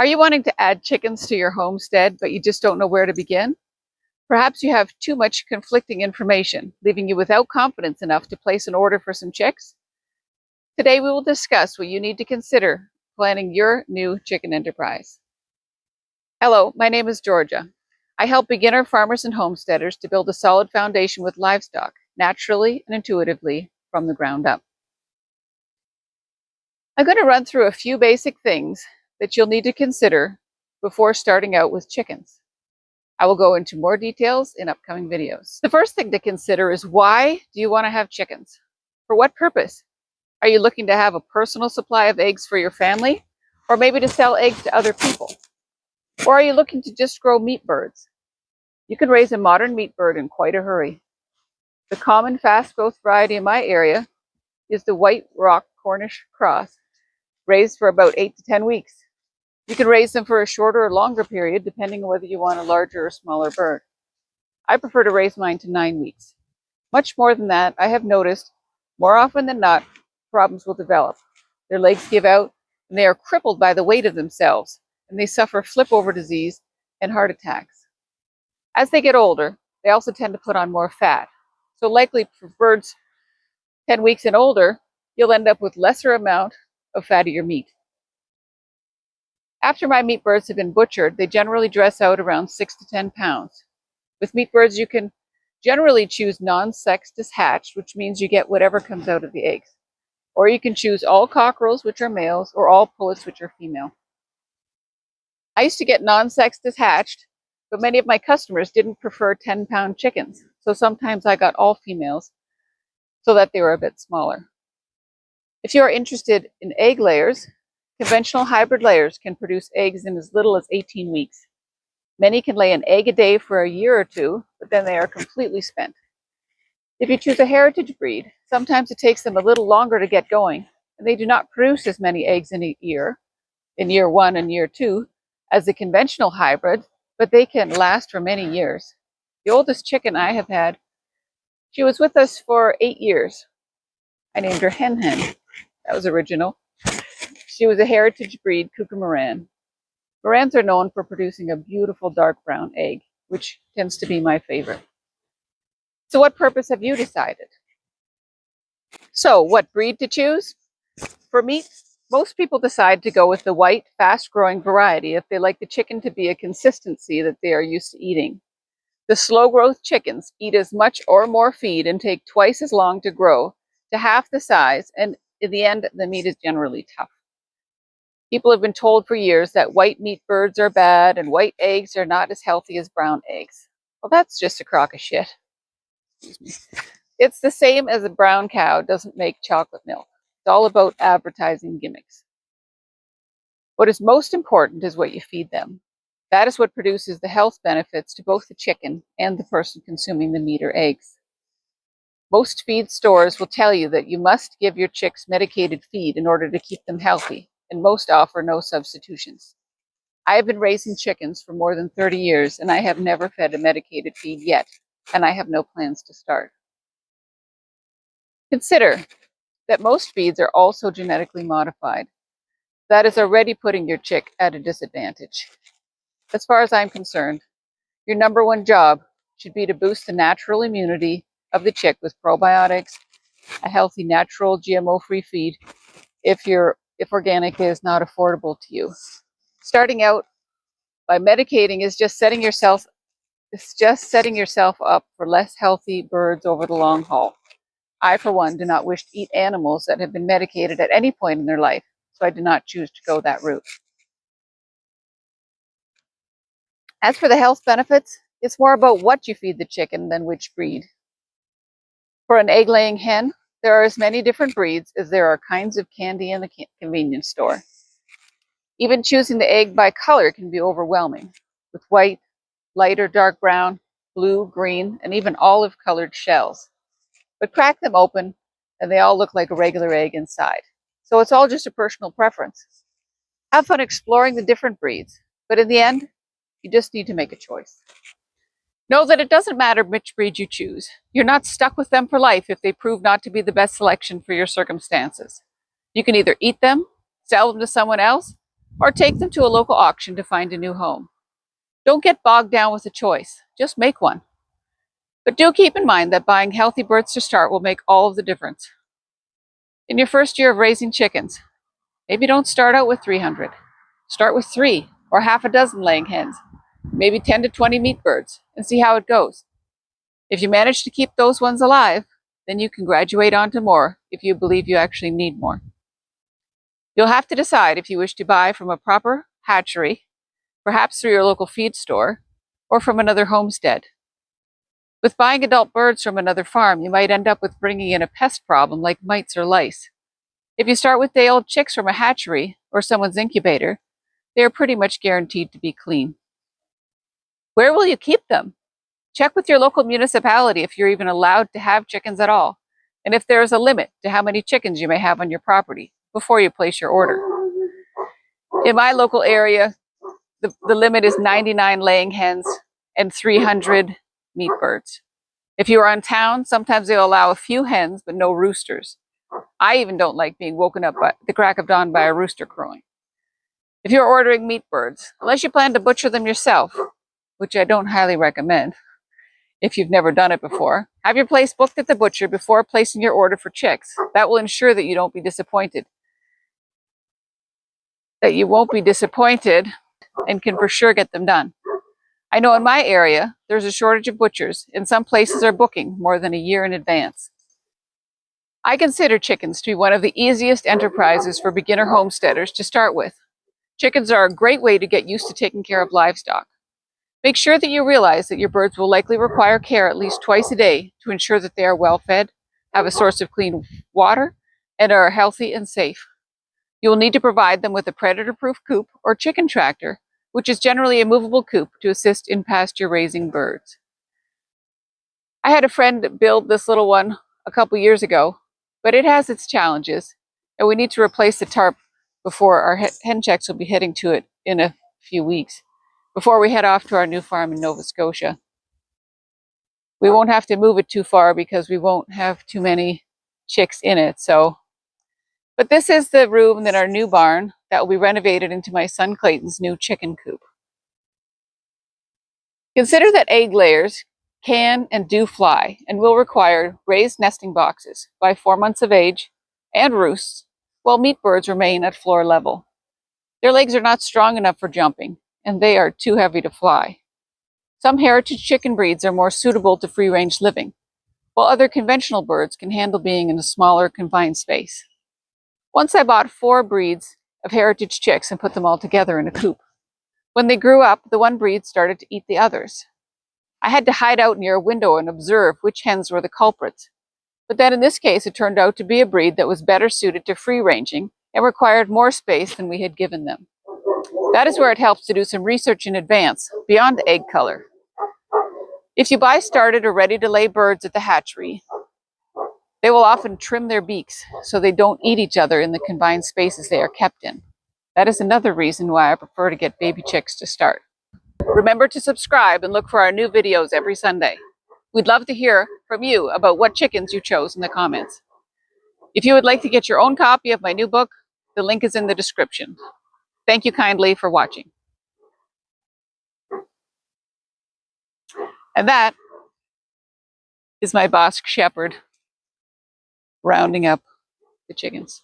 Are you wanting to add chickens to your homestead, but you just don't know where to begin? Perhaps you have too much conflicting information, leaving you without confidence enough to place an order for some chicks? Today we will discuss what you need to consider planning your new chicken enterprise. Hello, my name is Georgia. I help beginner farmers and homesteaders to build a solid foundation with livestock, naturally and intuitively from the ground up. I'm going to run through a few basic things that you'll need to consider before starting out with chickens. I will go into more details in upcoming videos. The first thing to consider is, why do you want to have chickens? For what purpose? Are you looking to have a personal supply of eggs for your family, or maybe to sell eggs to other people? Or are you looking to just grow meat birds? You can raise a modern meat bird in quite a hurry. The common fast growth variety in my area is the White Rock Cornish Cross, raised for about 8 to 10 weeks. You can raise them for a shorter or longer period, depending on whether you want a larger or smaller bird. I prefer to raise mine to 9 weeks. Much more than that, I have noticed, more often than not, problems will develop. Their legs give out, and they are crippled by the weight of themselves, and they suffer flip-over disease and heart attacks. As they get older, they also tend to put on more fat. So likely for birds 10 weeks and older, you'll end up with lesser amount of fattier meat. After my meat birds have been butchered, they generally dress out around 6 to 10 pounds. With meat birds, you can generally choose non-sex hatched, which means you get whatever comes out of the eggs. Or you can choose all cockerels, which are males, or all pullets, which are female. I used to get non-sex hatched, but many of my customers didn't prefer 10-pound chickens, so sometimes I got all females so that they were a bit smaller. If you are interested in egg layers, conventional hybrid layers can produce eggs in as little as 18 weeks. Many can lay an egg a day for a year or two, but then they are completely spent. If you choose a heritage breed, sometimes it takes them a little longer to get going, and they do not produce as many eggs in year 1 and year 2, as the conventional hybrid, but they can last for many years. The oldest chicken I have had, she was with us for 8 years. I named her Hen Hen. That was original. She was a heritage breed Kookamoran. Morans are known for producing a beautiful dark brown egg, which tends to be my favorite. So what purpose have you decided? So what breed to choose? For meat, most people decide to go with the white, fast-growing variety if they like the chicken to be a consistency that they are used to eating. The slow-growth chickens eat as much or more feed and take twice as long to grow to half the size, and in the end, the meat is generally tough. People have been told for years that white meat birds are bad and white eggs are not as healthy as brown eggs. Well, that's just a crock of shit. Excuse me. It's the same as a brown cow doesn't make chocolate milk. It's all about advertising gimmicks. What is most important is what you feed them. That is what produces the health benefits to both the chicken and the person consuming the meat or eggs. Most feed stores will tell you that you must give your chicks medicated feed in order to keep them healthy, and most offer no substitutions. I have been raising chickens for more than 30 years, and I have never fed a medicated feed yet, and I have no plans to start. Consider that most feeds are also genetically modified. That is already putting your chick at a disadvantage. As far as I'm concerned, your number one job should be to boost the natural immunity of the chick with probiotics, a healthy, natural, GMO-free feed, if organic is not affordable to you. Starting out by medicating is just setting yourself up for less healthy birds over the long haul. I, for one, do not wish to eat animals that have been medicated at any point in their life, so I do not choose to go that route. As for the health benefits, it's more about what you feed the chicken than which breed. For an egg-laying hen, there are as many different breeds as there are kinds of candy in the convenience store. Even choosing the egg by color can be overwhelming, with white, light or dark brown, blue, green, and even olive-colored shells. But crack them open, and they all look like a regular egg inside. So it's all just a personal preference. Have fun exploring the different breeds, but in the end, you just need to make a choice. Know that it doesn't matter which breed you choose. You're not stuck with them for life if they prove not to be the best selection for your circumstances. You can either eat them, sell them to someone else, or take them to a local auction to find a new home. Don't get bogged down with a choice, just make one. But do keep in mind that buying healthy birds to start will make all of the difference. In your first year of raising chickens, maybe don't start out with 300. Start with 3 or half a dozen laying hens, maybe 10 to 20 meat birds, and see how it goes. If you manage to keep those ones alive, then you can graduate on to more if you believe you actually need more. You'll have to decide if you wish to buy from a proper hatchery, perhaps through your local feed store, or from another homestead. With buying adult birds from another farm, you might end up with bringing in a pest problem like mites or lice. If you start with day-old chicks from a hatchery or someone's incubator, they are pretty much guaranteed to be clean. Where will you keep them? Check with your local municipality if you're even allowed to have chickens at all, and if there is a limit to how many chickens you may have on your property before you place your order. In my local area, the limit is 99 laying hens and 300 meat birds. If you are on town, sometimes they'll allow a few hens, but no roosters. I even don't like being woken up at the crack of dawn by a rooster crowing. If you're ordering meat birds, unless you plan to butcher them yourself, which I don't highly recommend if you've never done it before, have your place booked at the butcher before placing your order for chicks. That will ensure that you won't be disappointed. And can for sure get them done. I know in my area, there's a shortage of butchers, and some places are booking more than a year in advance. I consider chickens to be one of the easiest enterprises for beginner homesteaders to start with. Chickens are a great way to get used to taking care of livestock. Make sure that you realize that your birds will likely require care at least twice a day to ensure that they are well fed, have a source of clean water, and are healthy and safe. You will need to provide them with a predator-proof coop or chicken tractor, which is generally a movable coop to assist in pasture raising birds. I had a friend build this little one a couple years ago, but it has its challenges, and we need to replace the tarp before our hen checks will be heading to it in a few weeks, before we head off to our new farm in Nova Scotia. We won't have to move it too far because we won't have too many chicks in it. But this is the room in our new barn that will be renovated into my son Clayton's new chicken coop. Consider that egg layers can and do fly and will require raised nesting boxes by 4 months of age and roosts, while meat birds remain at floor level. Their legs are not strong enough for jumping, and they are too heavy to fly. Some heritage chicken breeds are more suitable to free-range living, while other conventional birds can handle being in a smaller, confined space. Once I bought 4 breeds of heritage chicks and put them all together in a coop. When they grew up, the one breed started to eat the others. I had to hide out near a window and observe which hens were the culprits. But then in this case, it turned out to be a breed that was better suited to free-ranging and required more space than we had given them. That is where it helps to do some research in advance, beyond egg color. If you buy started or ready to lay birds at the hatchery, they will often trim their beaks so they don't eat each other in the confined spaces they are kept in. That is another reason why I prefer to get baby chicks to start. Remember to subscribe and look for our new videos every Sunday. We'd love to hear from you about what chickens you chose in the comments. If you would like to get your own copy of my new book, the link is in the description. Thank you kindly for watching. And that is my Basque Shepherd rounding up the chickens.